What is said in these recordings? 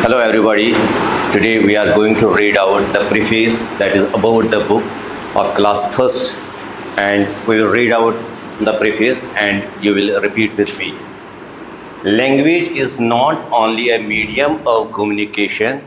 Hello everybody. Today we are going to read out the preface that is about the book of class first, and we will read out the preface and you will repeat with me. Language is not only a medium of communication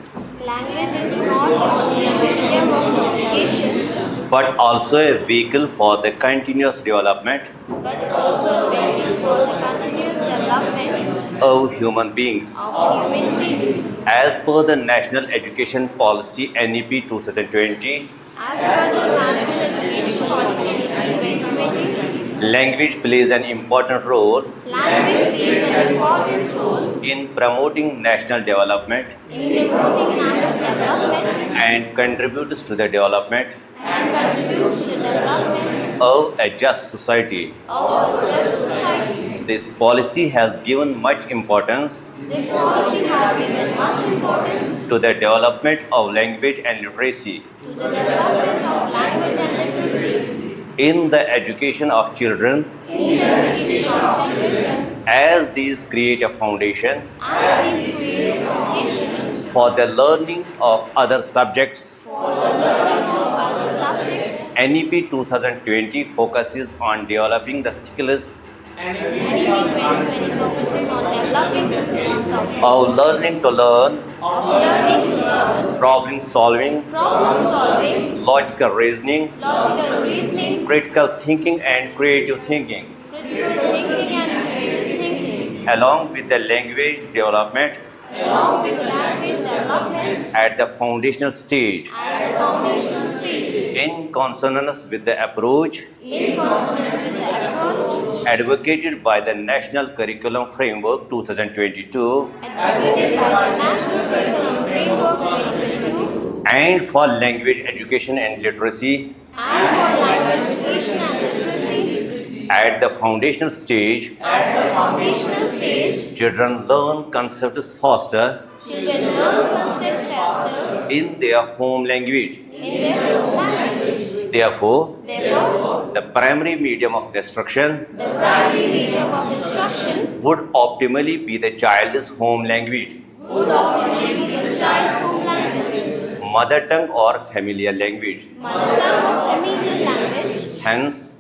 Language is not only a medium of communication, but also a vehicle for the continuous development but also a vehicle for the continuous development of human beings. of human beings. As per the National Education Policy NEP 2020, As per the National Education Policy 2020, language plays an important role language plays an important role in promoting national development in promoting national development and contributes to the development and contributes to the development of a just society. of a just society. This policy has given much importance This policy has given much importance to the development of language and literacy to the development of language and literacy in the education of children, in the education of children, as these create a foundation as these create a foundation for the learning of other subjects. for the learning of other subjects. NEP 2020 focuses on developing the skills NEP 2020 focuses on developing the skills of learning to learn, learning to learn, problem solving, problem solving, logical reasoning, logical reasoning, critical thinking, and creative thinking, critical thinking and creative thinking, along with the language development along with language development at the foundational stage, at the foundational stage, in consonance with the approach in consonance with the approach advocated by the National Curriculum Framework 2022 advocated by the National Curriculum Framework 2022 and for language education and literacy and for language education and literacy. at the foundational stage. At the foundational stage, Children learn concepts faster children learn concepts faster in their home language. in their own language. Therefore, Therefore, the primary medium of instruction the primary medium of instruction would optimally be the child's home language, would optimally be the child's home language, mother tongue or familiar language. mother tongue or familiar language. Hence,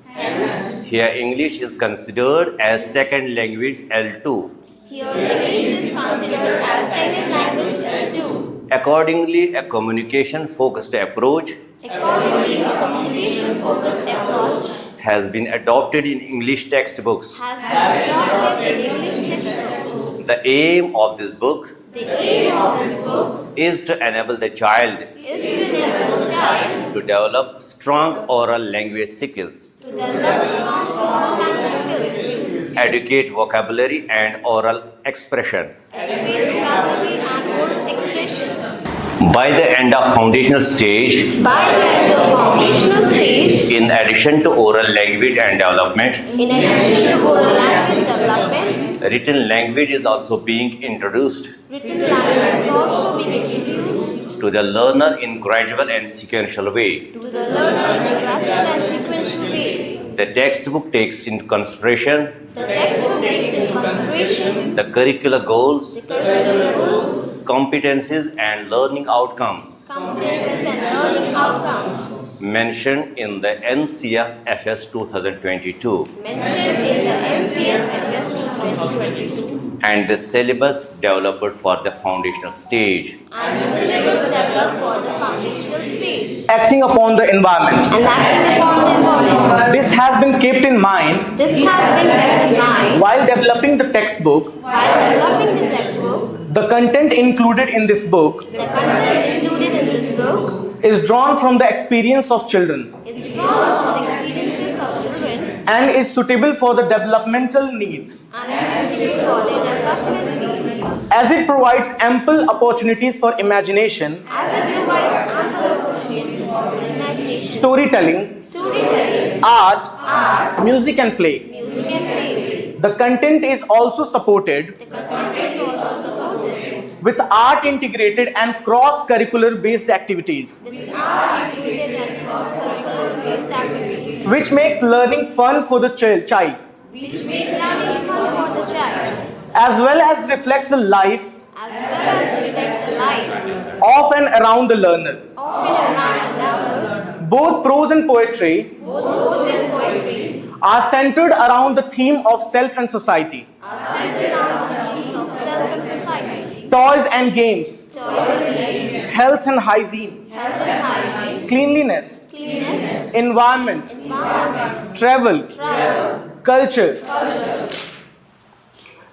here English is considered as second language L2. Here, English is considered as second language L2. Accordingly, a communication-focused approach Accordingly, a communication-focused approach has been adopted in English textbooks. has been adopted in English textbooks. The aim of this book The aim of this book is to enable the child is to enable the child to develop strong oral language skills, to develop strong language skills, educate vocabulary and oral expression. educate vocabulary and oral expression. By the end of foundational stage, By the end of foundational stage, in addition to oral language and development, in addition to oral language development, written language is also being introduced written language is also being introduced to the learner in gradual and sequential way. to the learner in a gradual and sequential way. The textbook takes into consideration The textbook takes into consideration the curricular goals, the curricular goals, competencies, and learning outcomes competences and learning outcomes mentioned in the NCF-FS 2022 mentioned in the NCF-FS 2022 and the syllabus developed for the foundational stage. and the syllabus developed for the foundational stage. Acting upon the environment. And acting upon the environment, This has been kept in mind this has been kept in mind while developing the textbook. while developing the textbook. The content included in this book The content included in this book is drawn from the experience of children is drawn from the experiences of children and is suitable for the developmental needs, and is suited for their development needs, as it provides ample opportunities for imagination, as it provides ample opportunities for imagination, storytelling, storytelling, art, art, music, and play. music and play. The content is also supported The content is also supported with art integrated and cross-curricular based activities, with art integrated and cross-curricular based activities, which makes learning fun for the child, which make learning fun for the child, as well as reflects the life as well as reflects the of and around the learner. of and around the learner. Both prose and poetry Both prose and poetry are centered around the theme of self and society. are centered around the themes of self and society. Toys and games, Choice and games, health and hygiene, health and hygiene, cleanliness, cleanliness, environment, environment, travel, travel, culture, culture,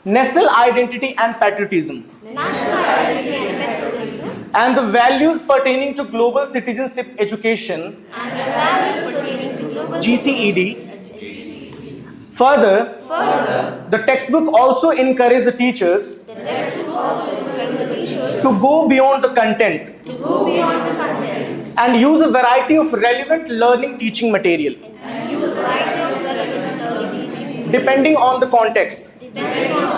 national identity and patriotism, national identity and patriotism, and the values pertaining to global citizenship education, and the values pertaining to global GCED. Further, Further, the textbook also encourages the teachers the textbook also encourages the teachers to go beyond the content to go beyond the content and use a variety of relevant learning teaching material and use a variety of relevant learning teaching depending on the context depending on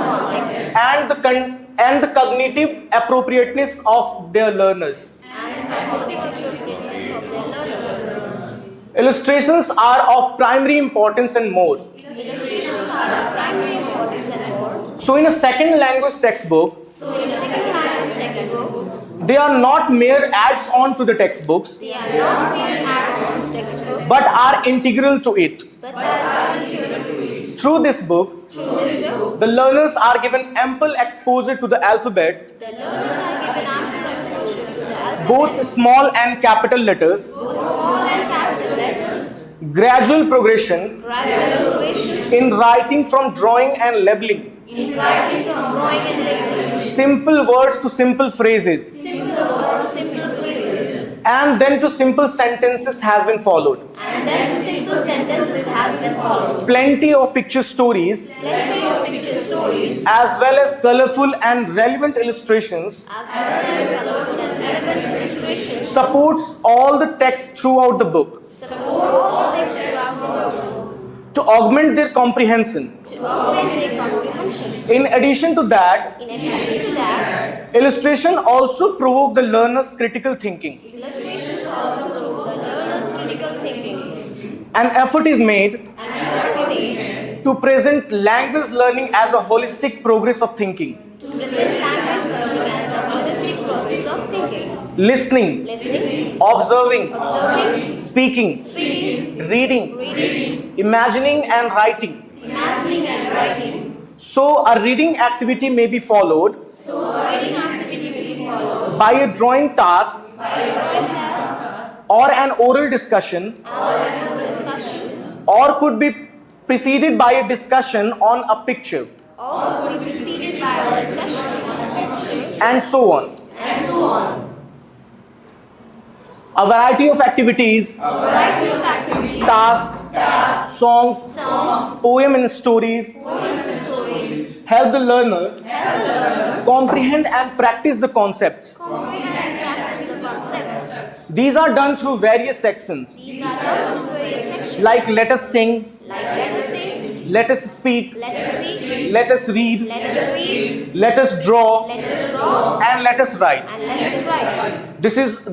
the context and the cognitive appropriateness of their learners. and the cognitive appropriateness of their learners. Illustrations are of primary importance and more. Illustrations are of primary importance and more. So in a second language textbook, So in a second language textbook, they are not mere adds-on to the textbooks, they are not mere add-ons to textbooks, but are integral to it. but are integral to it. Through this book, Through this book, the learners are given ample exposure to the alphabet, the learners are given ample exposure to the alphabet, both small and capital letters, both small and capital letters, gradual progression gradual progression in writing from drawing and labeling, in writing from drawing and labeling, simple words to simple phrases, simple words to simple phrases, and then to simple sentences has been followed. and then to simple sentences has been followed. Plenty of picture stories Plenty of picture stories as well as colorful and relevant illustrations as well as colorful and relevant illustrations supports all the text throughout the book support all the text throughout the book to augment their comprehension. to augment their comprehension. In addition to that, In addition to that, illustration also provoke the learner's critical thinking. illustrations also provoke the learner's critical thinking. An effort is made An effort is made to present language learning as a holistic progress of thinking, to present language learning as a holistic process of thinking, listening, listening, observing, observing, speaking, speaking, reading, reading, imagining and writing. imagining and writing. So a reading activity may be followed So reading activity will be followed by a drawing task by a drawing task or an oral discussion, or an oral discussion, or could be preceded by a discussion on a picture, or will be preceded by a discussion on a picture, and so on. and so on. A variety of activities, A variety of activities, tasks, songs, poems and stories poems and stories help the learner help the learner comprehend and practice the concepts. comprehend and practice the concepts. These are done through various sections These are done through various sections like let us sing, like let us sing, let us speak, let us speak, let us read, let us read, let us draw, let us draw, and let us write. and let us write.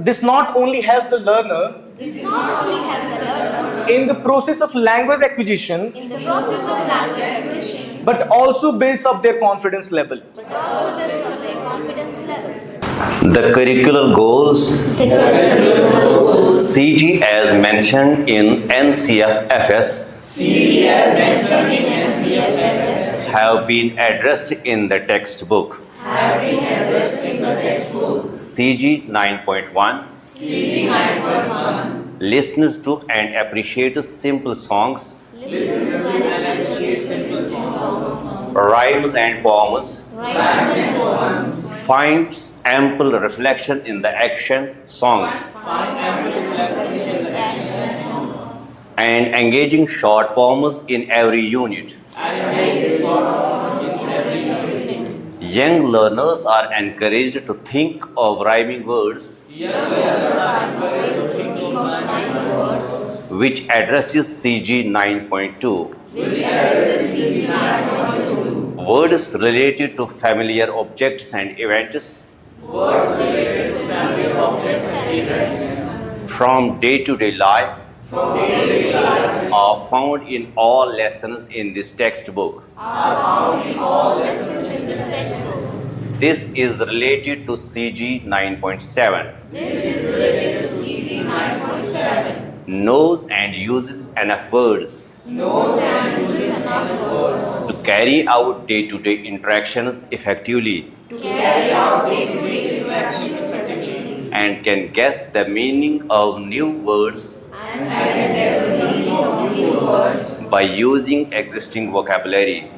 This not only helps the learner This not only helps the learner in the process of language acquisition, in the process of language acquisition, but also builds up their confidence level. but also builds up their confidence level. The curricular goals CG as mentioned in NCFFS have been addressed in the textbook. CG 9.1 listens to and appreciates simple songs, Listens to and appreciates simple songs, rhymes and poems, rhymes and poems, finds ample reflection in the action songs, and engaging short poems in every unit. Young learners are encouraged to think of rhyming words which addresses CG 9.2. Words related to familiar objects and events from day-to-day life are found in all lessons in this textbook. This is related to CG 9.7. Knows and uses enough words to carry out day-to-day interactions effectively and can guess the meaning of new words by using existing vocabulary.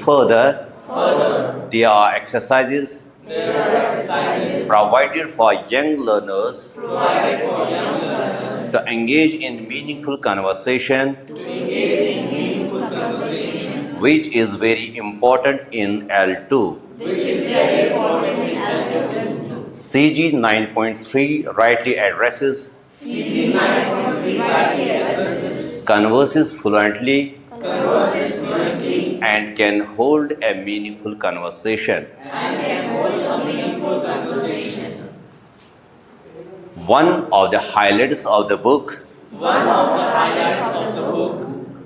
Further, there are exercises provided for young learners to engage in meaningful conversation, which is very important in L2. CG 9.3 rightly addresses, converses fluently, and can hold a meaningful conversation. One of the highlights of the book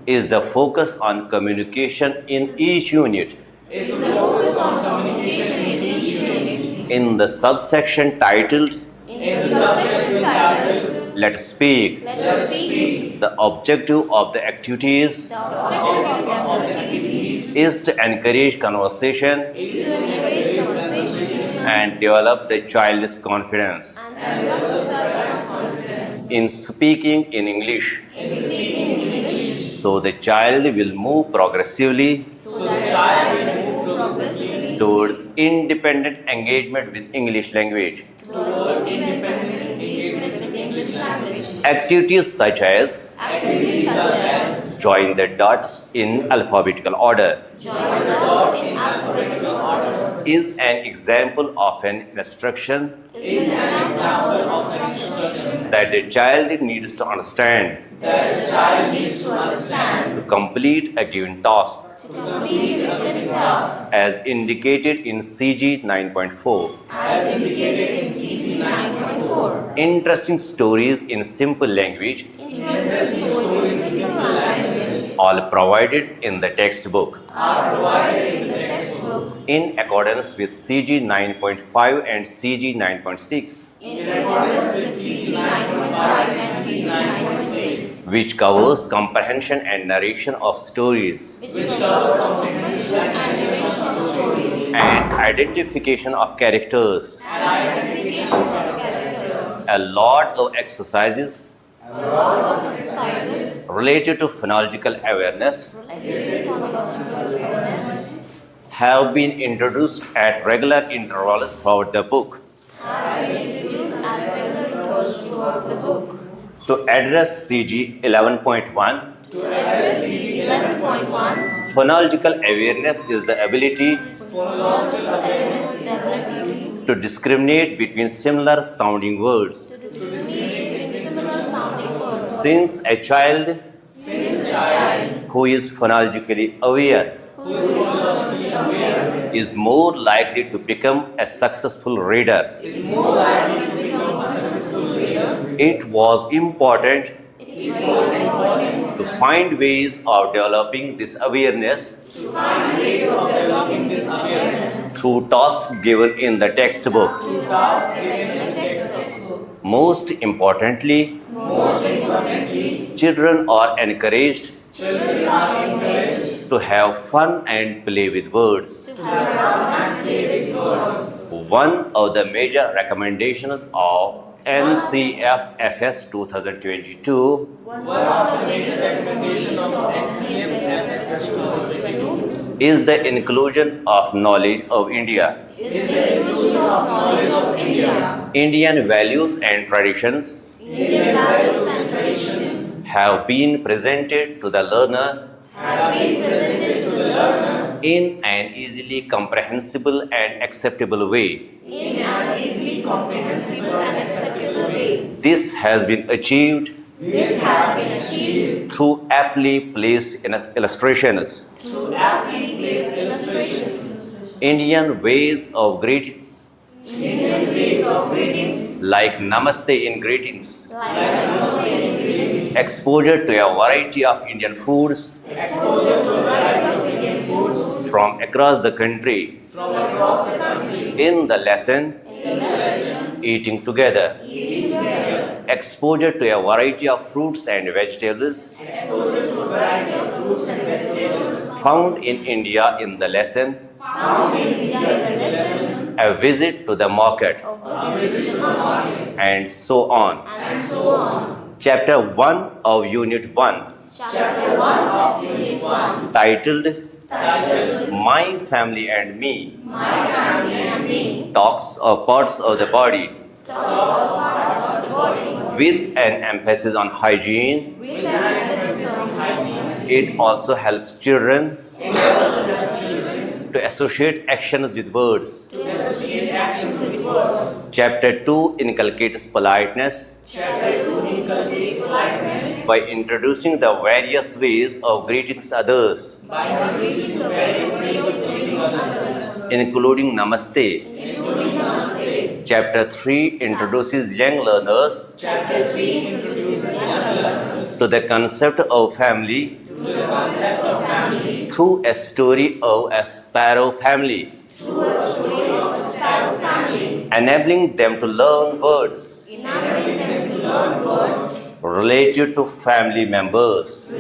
is the focus on communication in each unit. In the subsection titled Let's Speak, the objective of the activities is to encourage conversation and develop the child's confidence in speaking in English. So the child will move progressively towards independent engagement with English language. Activities such as join the dots in alphabetical order is an example of an instruction that the child needs to understand to complete a given task, as indicated in CG 9.4. Interesting stories in simple language, all provided in the textbook. In accordance with CG 9.5 and CG 9.6. Which covers comprehension and narration of stories and identification of characters. A lot of exercises related to phonological awareness have been introduced at regular intervals throughout the book. To address CG 11.1, phonological awareness is the ability to discriminate between similar sounding words. Since a child who is phonologically aware is more likely to become a successful reader, it was important to find ways of developing this awareness through tasks given in the textbook. Most importantly, children are encouraged to have fun and play with words. One of the major recommendations of NCFFS 2022 is the inclusion of knowledge of India. Indian values and traditions have been presented to the learner in an easily comprehensible and acceptable way. This has been achieved through aptly placed illustrations. Indian ways of greetings, like Namaste in greetings, exposure to a variety of Indian foods, from across the country in the lesson eating together. Exposure to a variety of fruits and vegetables found in India in the lesson. A visit to the market, and so on. Chapter 1 of Unit 1, titled My Family and Me, talks of parts of the body with an emphasis on hygiene. It also helps children to associate actions with words. Chapter 2 inculcates politeness by introducing the various ways of greeting others, including Namaste. Chapter 3 introduces young learners to the concept of family through a story of a sparrow family, enabling them to learn words related to family members.